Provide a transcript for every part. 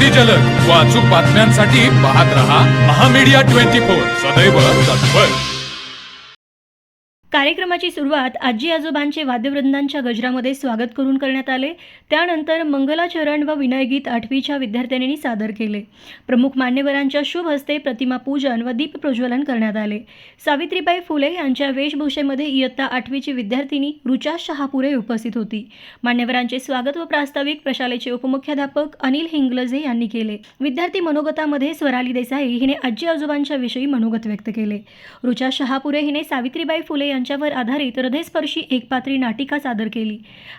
अति जलद व अचूक बातम्यांसाठी पाहत रहा महामीडिया 24 सदैव तत्पर। कार्यक्रमाची सुरुवात आजी आजोबांचे वाद्यवृंदांच्या गजरामध्ये स्वागत करून करण्यात आले। त्यानंतर मंगलाचरण व विनयगीत 8वीच्या विद्यार्थ्यांनी सादर केले। प्रमुख मान्यवरांच्या शुभ हस्ते प्रतिमा पूजन व दीप प्रज्वलन करण्यात आले। सावित्रीबाई फुले यांच्या वेशभूषेमध्ये इयत्ता 8वीची विद्यार्थिनी रुचा शहापुरे उपस्थित होती। मान्यवरांचे स्वागत व प्रास्ताविक प्रशालेचे उपमुख्याध्यापक अनिल हिंगलजे यांनी केले। विद्यार्थी मनोगतामध्ये स्वराली देसाई हिने आजी आजोबांच्या विषयी मनोगत व्यक्त केले। रुचा शहापुरे हिने सावित्रीबाई फुले यांच्यावर आधारित हृदयस्पर्शी एकपात्री नाटिका सादर केली।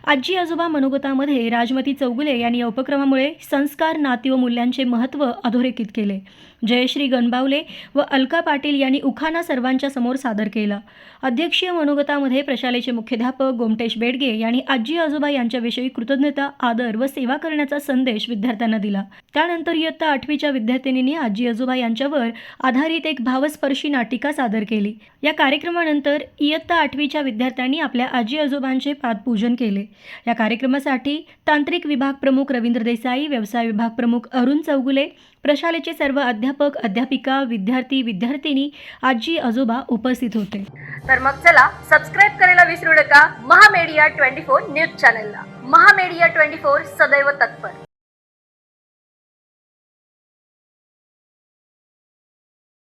आजी आजोबा मनोगतामध्ये राजमती चौगुले यांनी या उपक्रमामुळे संस्कार, नाती व मूल्यांचे महत्त्व अधोरेखित केले। जयश्री गणबावले व अलका पाटील यांनी उखाणा सर्वांच्या समोर सादर केला। अध्यक्षीय मनोगतामध्ये प्रशालेचे मुख्याध्यापक गोमटेश बेडगे यांनी आजी आजोबा यांच्याविषयी कृतज्ञता, आदर व सेवा करण्याचा संदेश विद्यार्थ्यांना दिला। त्यानंतर इयत्ता 8वीच्या विद्यार्थिनींनी आजी आजोबा यांच्यावर आधारित एक भावस्पर्शी नाटिका सादर केली। या कार्यक्रमानंतर इयत्ता 8वीच्या विद्यार्थ्यांनी आपल्या आजी आजोबांचे पादपूजन केले। या कार्यक्रमासाठी तांत्रिक विभाग प्रमुख रवींद्र देसाई, व्यवसाय विभाग प्रमुख अरुण चौगुले, प्रशालेचे सर्व अध्यापक, अध्यापिका, विद्यार्थी, विद्यार्थिनी, आजी आजोबा उपस्थित होते। तर मग चला सबस्क्राईब करायला विसरू नका महामीडिया 24 न्यूज चॅनलला। महामीडिया 24 सदैव तत्पर।